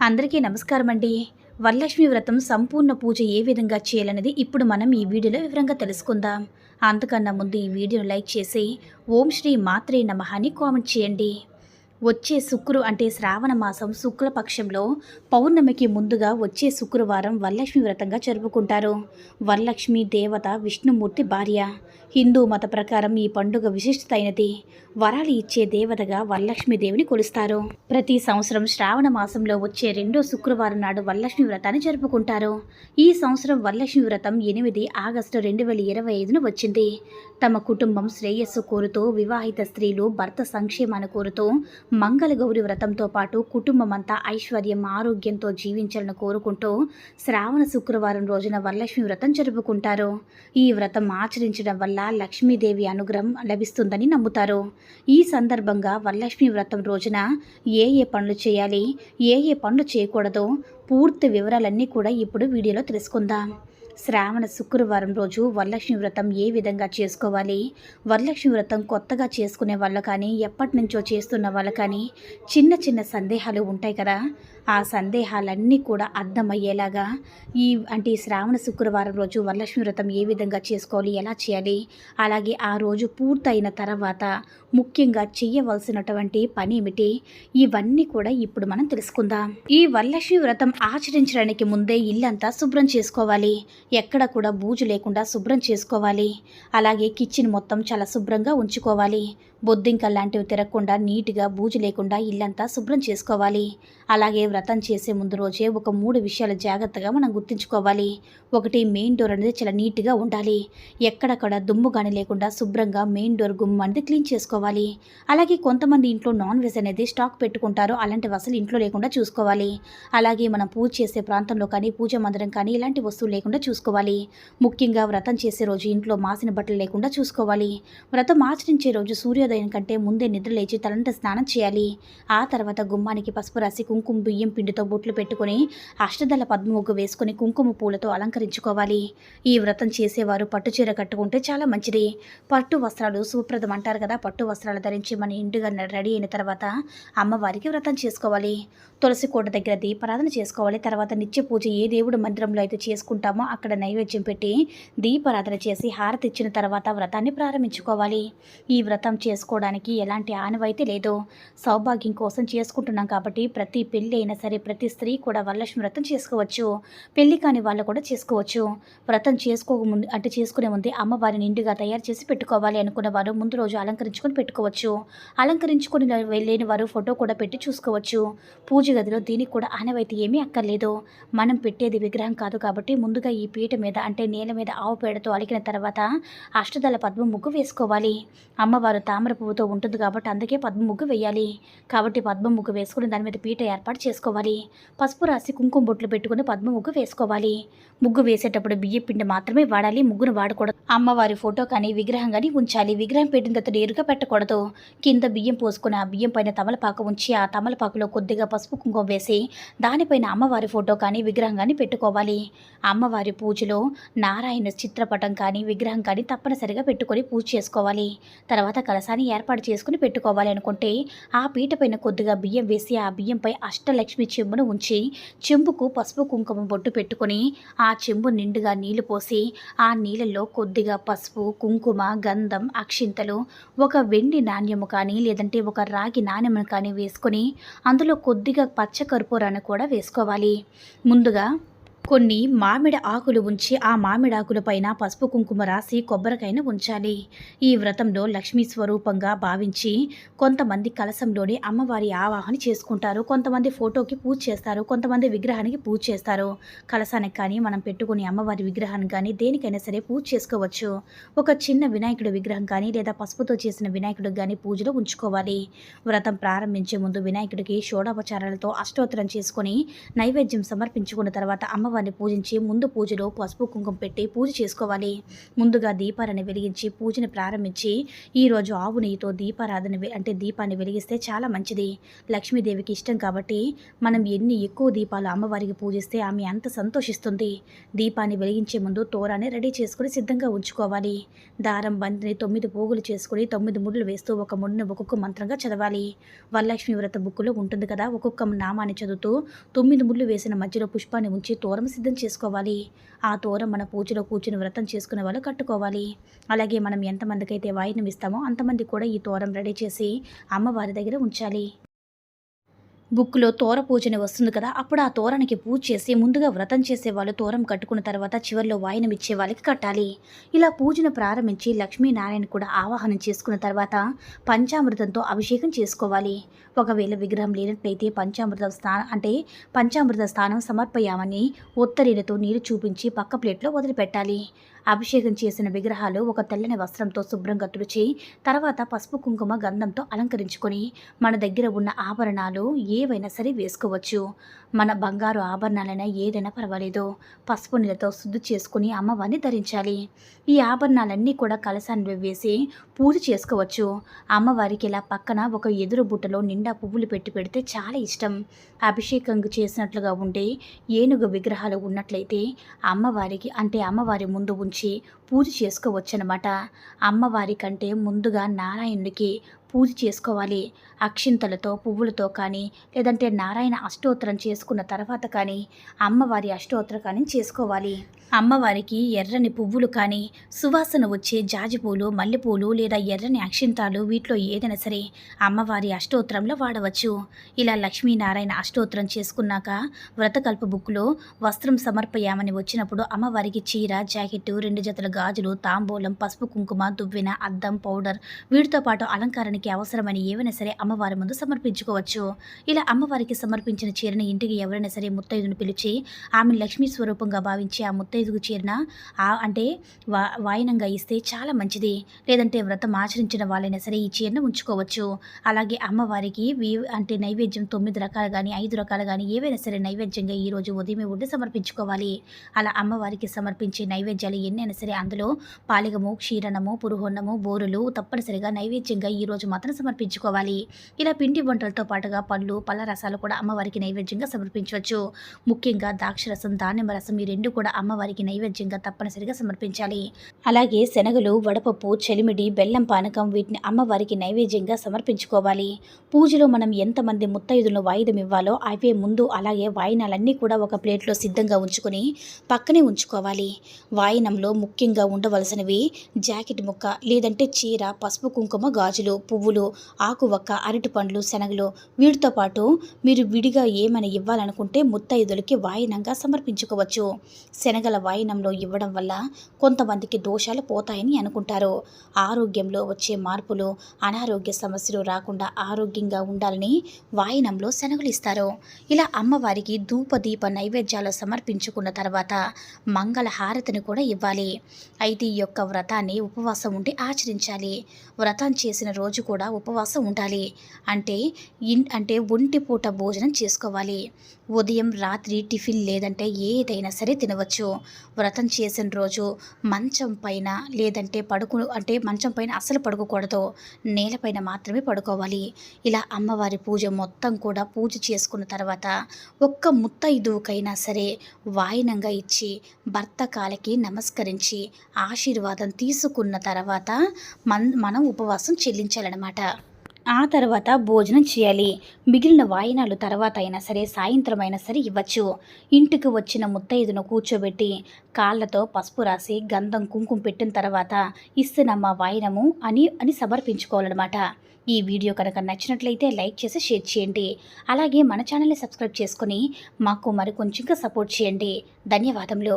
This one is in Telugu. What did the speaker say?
అందరికీ నమస్కారం అండి. వరలక్ష్మి వ్రతం సంపూర్ణ పూజ ఏ విధంగా చేయాలనేది ఇప్పుడు మనం ఈ వీడియోలో వివరంగా తెలుసుకుందాం. అంతకన్నా ముందు ఈ వీడియోను లైక్ చేసి ఓం శ్రీ మాత్రే నమః అని కామెంట్ చేయండి. వచ్చే అంటే శ్రావణ మాసం శుక్లపక్షంలో పౌర్ణమికి ముందుగా వచ్చే శుక్రవారం వరలక్ష్మి వ్రతంగా జరుపుకుంటారు. వరలక్ష్మి దేవత విష్ణుమూర్తి భార్య. హిందూ మత ప్రకారం ఈ పండుగ విశిష్టత అయినది. వరాలు ఇచ్చే దేవతగా వరలక్ష్మీదేవిని కొలుస్తారు. ప్రతి సంవత్సరం శ్రావణ మాసంలో వచ్చే రెండో శుక్రవారం నాడు వరలక్ష్మి వ్రతాన్ని జరుపుకుంటారు. ఈ సంవత్సరం వరలక్ష్మి వ్రతం 8 ఆగస్టు 2025న వచ్చింది. తమ కుటుంబం శ్రేయస్సు కోరుతూ వివాహిత స్త్రీలు భర్త సంక్షేమాన్ని కోరుతూ మంగళగౌరి వ్రతంతో పాటు కుటుంబమంతా ఐశ్వర్యం ఆరోగ్యంతో జీవించాలని కోరుకుంటూ శ్రావణ శుక్రవారం రోజున వరలక్ష్మి వ్రతం జరుపుకుంటారు. ఈ వ్రతం ఆచరించడం వల్ల లక్ష్మీదేవి అనుగ్రహం లభిస్తుందని నమ్ముతారు. ఈ సందర్భంగా వరలక్ష్మి వ్రతం రోజున ఏ పనులు చేయాలి, ఏ పనులు చేయకూడదో పూర్తి వివరాలన్నీ కూడా ఇప్పుడు వీడియోలో తెలుసుకుందాం. శ్రావణ శుక్రవారం రోజు వరలక్ష్మి వ్రతం ఏ విధంగా చేసుకోవాలి, వరలక్ష్మి వ్రతం కొత్తగా చేసుకునే వాళ్ళు కానీ ఎప్పటి నుంచో చేస్తున్న వాళ్ళు కానీ చిన్న చిన్న సందేహాలు ఉంటాయి కదా, ఆ సందేహాలన్నీ కూడా అర్థమయ్యేలాగా ఈ శ్రావణ శుక్రవారం రోజు వరలక్ష్మి వ్రతం ఏ విధంగా చేసుకోవాలి, ఎలా చేయాలి, అలాగే ఆ రోజు పూర్తయిన తర్వాత ముఖ్యంగా చేయవలసినటువంటి పని ఏమిటి, ఇవన్నీ కూడా ఇప్పుడు మనం తెలుసుకుందాం. ఈ వరలక్ష్మి వ్రతం ఆచరించడానికి ముందే ఇల్లంతా శుభ్రం చేసుకోవాలి. ఎక్కడ కూడా బూజు లేకుండా శుభ్రం చేసుకోవాలి. అలాగే కిచెన్ మొత్తం చాలా శుభ్రంగా ఉంచుకోవాలి. బొద్దింకలు లాంటివి తిరగకుండా నీట్గా బూజు లేకుండా ఇల్లంతా శుభ్రం చేసుకోవాలి. అలాగే వ్రతం చేసే ముందు రోజే ఒక 3 విషయాలు జాగ్రత్తగా మనం గుర్తుంచుకోవాలి. ఒకటి, మెయిన్ డోర్ అనేది చాలా నీట్గా ఉండాలి. ఎక్కడక్కడ దుమ్ము కానీ లేకుండా శుభ్రంగా మెయిన్ డోర్ గుమ్మం అనేది క్లీన్ చేసుకోవాలి. అలాగే కొంతమంది ఇంట్లో నాన్ వెజ్ అనేది స్టాక్ పెట్టుకుంటారు. అలాంటివి అసలు ఇంట్లో లేకుండా చూసుకోవాలి. అలాగే మనం పూజ చేసే ప్రాంతంలో కానీ పూజ మందిరం కానీ ఇలాంటి వస్తువులు లేకుండా చూసుకోవాలి. ముఖ్యంగా వ్రతం చేసే రోజు ఇంట్లో మాసిన బట్టలు లేకుండా చూసుకోవాలి. వ్రతం ఆచరించే రోజు సూర్యోదయం కంటే ముందే నిద్ర లేచి తలంట స్నానం చేయాలి. ఆ తర్వాత గుమ్మానికి పసుపు రాసి కుంకుమ బియ్యం పిండితో బొట్లు పెట్టుకుని అష్టదళ పద్మ ముగ్గు వేసుకుని కుంకుమ పూలతో అలంకరించుకోవాలి. ఈ వ్రతం చేసేవారు పట్టుచీర కట్టుకుంటే చాలా మంచిది. పట్టు వస్త్రాలు సుప్రదం అంటారు కదా, పట్టు వస్త్రాలు ధరించి మన ఇంటిగా రెడీ అయిన తర్వాత అమ్మవారికి వ్రతం చేసుకోవాలి. తులసి కోట దగ్గర దీపారాధన చేసుకోవాలి. తర్వాత నిత్య పూజ ఏ దేవుడు మందిరంలో అయితే చేసుకుంటామో అక్కడ నైవేద్యం పెట్టి దీపారాధన చేసి హారతి ఇచ్చిన తర్వాత వ్రతాన్ని ప్రారంభించుకోవాలి. ఈ వ్రతం చేసుకోవడానికి ఎలాంటి ఆనవాయితీ లేదు. సౌభాగ్యం కోసం చేసుకుంటున్నాం కాబట్టి ప్రతి పెళ్ళి అయినా సరే ప్రతి స్త్రీ కూడా వరలక్ష్మి వ్రతం చేసుకోవచ్చు. పెళ్లి కాని వాళ్ళు కూడా చేసుకోవచ్చు. వ్రతం చేసుకునే ముందే అమ్మవారిని నిండుగా తయారు చేసి పెట్టుకోవాలి. అనుకున్న వారు ముందు రోజు అలంకరించుకొని పెట్టుకోవచ్చు. అలంకరించుకొని వెళ్ళలేని వారు ఫోటో కూడా పెట్టి చూసుకోవచ్చు. పూజ గదిలో దీనికి కూడా ఆనవాయితీ ఏమీ అక్కర్లేదు. మనం పెట్టేది విగ్రహం కాదు కాబట్టి ముందుగా ఈ పీట మీద నేల మీద ఆవు పేడతో అలికిన తర్వాత అష్టదళ పద్మ ముగ్గు వేసుకోవాలి. అమ్మవారు తామర పువ్వుతో ఉంటుంది కాబట్టి అందుకే పద్మ ముగ్గు వేయాలి. కాబట్టి పద్మ ముగ్గు వేసుకుని దాని మీద పీట ఏర్పాటు చేసుకోవాలి. పసుపు రాసి కుంకుమ బొట్లు పెట్టుకుని పద్మ ముగ్గు వేసుకోవాలి. ముగ్గు వేసేటప్పుడు బియ్య పిండి మాత్రమే వాడాలి. ముగ్గును వాడకూడదు. అమ్మవారి ఫోటో కానీ విగ్రహం కానీ ఉంచాలి. విగ్రహం పెట్టిన తర్వాత నేరుగా పెట్టకూడదు. కింద బియ్యం పోసుకుని ఆ బియ్యం పైన తమలపాకు ఉంచి ఆ తమలపాకులో కొద్దిగా పసుపు కుంకుమ వేసి దానిపైన అమ్మవారి ఫోటో కానీ విగ్రహం కానీ పెట్టుకోవాలి. అమ్మవారి పూజలో నారాయణ చిత్రపటం కానీ విగ్రహం కానీ తప్పనిసరిగా పెట్టుకొని పూజ చేసుకోవాలి. తర్వాత కలశాన్ని ఏర్పాటు చేసుకుని పెట్టుకోవాలి. అనుకుంటే ఆ పీట పైన కొద్దిగా బియ్యం వేసి ఆ బియ్యంపై అష్టలక్ష్మి చెంబును ఉంచి చెంబుకు పసుపు కుంకుమ బొట్టు పెట్టుకుని ఆ చెంబు నిండుగా నీళ్లు పోసి ఆ నీళ్ళల్లో కొద్దిగా పసుపు కుంకుమ గంధం అక్షింతలు ఒక వెండి నాణ్యము కానీ లేదంటే ఒక రాగి నాణ్యము కానీ వేసుకొని అందులో కొద్దిగా పచ్చ కర్పూరాన్ని కూడా వేసుకోవాలి. ముందుగా కొన్ని మామిడి ఆకులు ఉంచి ఆ మామిడి ఆకుల పైన పసుపు కుంకుమ రాసి కొబ్బరికాయను ఉంచాలి. ఈ వ్రతంలో లక్ష్మీ స్వరూపంగా భావించి కొంతమంది కలశంలోని అమ్మవారి ఆవాహన చేసుకుంటారు. కొంతమంది ఫోటోకి పూజ చేస్తారు. కొంతమంది విగ్రహానికి పూజ చేస్తారు. కలశానికి కానీ మనం పెట్టుకుని అమ్మవారి విగ్రహానికి కానీ దేనికైనా సరే పూజ చేసుకోవచ్చు. ఒక చిన్న వినాయకుడి విగ్రహం కానీ లేదా పసుపుతో చేసిన వినాయకుడికి కానీ పూజలో ఉంచుకోవాలి. వ్రతం ప్రారంభించే ముందు వినాయకుడికి షోడోపచారాలతో అష్టోత్తరం చేసుకుని నైవేద్యం సమర్పించుకున్న తర్వాత అమ్మవారి అమ్మవారిని పూజించి ముందు పూజలో పసుపు కుంకుమ పెట్టి పూజ చేసుకోవాలి. ముందుగా దీపాలను వెలిగించి పూజను ప్రారంభించి ఈరోజు ఆవు నెయ్యితో దీపాన్ని వెలిగిస్తే చాలా మంచిది. లక్ష్మీదేవికి ఇష్టం కాబట్టి మనం ఎన్ని ఎక్కువ దీపాలు అమ్మవారికి పూజిస్తే ఆమె అంత సంతోషిస్తుంది. దీపాన్ని వెలిగించే ముందు తోరాన్ని రెడీ చేసుకుని సిద్ధంగా ఉంచుకోవాలి. దారం బంతిని 9 పోగులు చేసుకుని 9 ముడులు వేస్తూ ఒక ముడిని ఒక్కొక్క మంత్రంగా చదవాలి. వరలక్ష్మి వ్రత బుక్కులో ఉంటుంది కదా, ఒక్కొక్క నామాన్ని చదువుతూ 9 ముళ్ళు వేసిన మధ్యలో పుష్పాన్ని ఉంచి తోరం సిద్ధం చేసుకోవాలి. ఆ తోరం మన పూజలో కూర్చుని వ్రతం చేసుకునే వాళ్ళు కట్టుకోవాలి. అలాగే మనం ఎంతమందికైతే వాయినం ఇస్తామో అంతమంది కూడా ఈ తోరం రెడీ చేసి అమ్మవారి దగ్గర ఉంచాలి. బుక్లో తోర పూజని వస్తుంది కదా, అప్పుడు ఆ తోరానికి పూజ చేసి ముందుగా వ్రతం చేసేవాళ్ళు తోరం కట్టుకున్న తర్వాత చివరిలో వాయినం ఇచ్చే వాళ్ళకి కట్టాలి. ఇలా పూజను ప్రారంభించి లక్ష్మీనారాయణ కూడా ఆవాహనం చేసుకున్న తర్వాత పంచామృతంతో అభిషేకం చేసుకోవాలి. ఒకవేళ విగ్రహం లేనట్లయితే పంచామృత స్నానం సమర్పయామని ఒత్తరీలతో నీరు చూపించి పక్క ప్లేట్లో వదిలిపెట్టాలి. అభిషేకం చేసిన విగ్రహాలు ఒక తెల్లని వస్త్రంతో శుభ్రంగా తుడిచి తర్వాత పసుపు కుంకుమ గంధంతో అలంకరించుకొని మన దగ్గర ఉన్న ఆభరణాలు ఏవైనా సరే వేసుకోవచ్చు. మన బంగారు ఆభరణాలైనా ఏదైనా పర్వాలేదు. పసుపు నీళ్ళతో శుద్ధి చేసుకుని అమ్మవారిని ధరించాలి. ఈ ఆభరణాలన్నీ కూడా కలశాన్ని వేసి పూజ చేసుకోవచ్చు. అమ్మవారికి ఇలా పక్కన ఒక ఎదురు బుట్టలో నిండా పువ్వులు పెడితే చాలా ఇష్టం. అభిషేకం చేసినట్లుగా ఉండే ఏనుగు విగ్రహాలు ఉన్నట్లయితే అమ్మవారి ముందు ఉంచి పూజ చేసుకోవచ్చనమాట. అమ్మవారి కంటే ముందుగా నారాయణుడికి పూజ చేసుకోవాలి. అక్షింతలతో పువ్వులతో కానీ లేదంటే నారాయణ అష్టోత్తరం చేసుకున్న తర్వాత కానీ అమ్మవారి అష్టోత్తరం కానీ చేసుకోవాలి. అమ్మవారికి ఎర్రని పువ్వులు కానీ సువాసన వచ్చే జాజిపూలు, మల్లెపూలు లేదా ఎర్రని అక్షింతాలు వీటిలో ఏదైనా సరే అమ్మవారి అష్టోత్తరంలో వాడవచ్చు. ఇలా లక్ష్మీనారాయణ అష్టోత్తరం చేసుకున్నాక వ్రతకల్ప బుక్లో వస్త్రం సమర్పయామని వచ్చినప్పుడు అమ్మవారికి చీర, జాకెట్టు, 2 జతల గాజులు, తాంబూలం, పసుపు కుంకుమ, దువ్వెన, అద్దం, పౌడర్ వీటితో పాటు అలంకారానికి అవసరమని ఏవైనా సరే అమ్మవారి ముందు సమర్పించుకోవచ్చు. ఇలా అమ్మవారికి సమర్పించిన చీరని ఇంటికి ఎవరైనా సరే ముత్తైదును పిలిచి ఆమెను లక్ష్మీ స్వరూపంగా భావించి ఆ ముత్తైదుకు చీరన వాయినంగా ఇస్తే చాలా మంచిది. లేదంటే వ్రతం ఆచరించిన వాళ్ళైనా సరే ఈ చీరను ఉంచుకోవచ్చు. అలాగే అమ్మవారికి నైవేద్యం 9 రకాలు కానీ 5 రకాలు కానీ ఏవైనా సరే నైవేద్యంగా ఈరోజు ఉదయమే ఉండి సమర్పించుకోవాలి. అలా అమ్మవారికి సమర్పించే నైవేద్యాలు ఎన్నైనా సరే అందులో పాలిగము, క్షీరనము, పురుహొన్నము, బోరులు తప్పనిసరిగా నైవేద్యంగా ఈరోజు మాత్రం సమర్పించుకోవాలి. ఇలా పిండి వంటలతో పాటుగా పళ్ళు, పళ్ళ రసాలు కూడా అమ్మవారికి నైవేద్యంగా సమర్పించవచ్చు. ముఖ్యంగా ద్రాక్షరసం, దానిమ్మ రసం ఈ 2 కూడా అమ్మవారికి నైవేద్యంగా తప్పనిసరిగా సమర్పించాలి. అలాగే శనగలు, వడపప్పు, చెలిమిడి, బెల్లం పానకం వీటిని అమ్మవారికి నైవేద్యంగా సమర్పించుకోవాలి. పూజలో మనం ఎంతమంది ముత్తైదులను వాయిదం ఇవ్వాలో అవే ముందు అలాగే వాయినాలన్నీ కూడా ఒక ప్లేట్లో సిద్ధంగా ఉంచుకొని పక్కనే ఉంచుకోవాలి. వాయినంలో ముఖ్యంగా ఉండవలసినవి జాకెట్ ముక్క లేదంటే చీర, పసుపు కుంకుమ, గాజులు, పువ్వులు, ఆకువక్క, అరటిపండ్లు, శనగలు వీటితో పాటు మీరు విడిగా ఏమైనా ఇవ్వాలనుకుంటే ముత్తైదులకి వాయినంగా సమర్పించుకోవచ్చు. శనగల వాయినంలో ఇవ్వడం వల్ల కొంతమందికి దోషాలు పోతాయని అనుకుంటారు. ఆరోగ్యంలో వచ్చే మార్పులు, అనారోగ్య సమస్యలు రాకుండా ఆరోగ్యంగా ఉండాలని వాయినంలో శనగలు ఇస్తారు. ఇలా అమ్మవారికి ధూపదీప నైవేద్యాలు సమర్పించుకున్న తర్వాత మంగళ హారతిని కూడా ఇవ్వాలి. అయితే ఈ యొక్క వ్రతాన్ని ఉపవాసం ఉండి ఆచరించాలి. వ్రతం చేసిన రోజు కూడా ఉపవాసం ఉండాలి. అంటే ఒంటి పూట భోజనం చేసుకోవాలి. ఉదయం, రాత్రి టిఫిన్ లేదంటే ఏదైనా సరే తినవచ్చు. వ్రతం చేసిన రోజు మంచం పైన లేదంటే మంచం పైన అస్సలు పడుకోకూడదు. నేలపైన మాత్రమే పడుకోవాలి. ఇలా అమ్మవారి పూజ మొత్తం కూడా పూజ చేసుకున్న తర్వాత ఒక్క ముత్తైదువుకైనా సరే వాయినంగా ఇచ్చి భర్త కాలికి నమస్కరించి ఆశీర్వాదం తీసుకున్న తర్వాత మనం ఉపవాసం చెల్లించాలన్నమాట. ఆ తర్వాత భోజనం చేయాలి. మిగిలిన వాయినాలు తర్వాత అయినా సరే సాయంత్రం అయినా సరే ఇవ్వచ్చు. ఇంటికి వచ్చిన ముత్తైదును కూర్చోబెట్టి కాళ్ళతో పసుపు రాసి గంధం, కుంకుమ పెట్టిన తర్వాత ఇస్తున్నమ్మ వాయినము అని సమర్పించుకోవాలన్నమాట. ఈ వీడియో కనుక నచ్చినట్లయితే లైక్ చేసి షేర్ చేయండి. అలాగే మన ఛానల్ని సబ్స్క్రైబ్ చేసుకొని మాకు మరి కొంచెంగా సపోర్ట్ చేయండి. ధన్యవాదములు.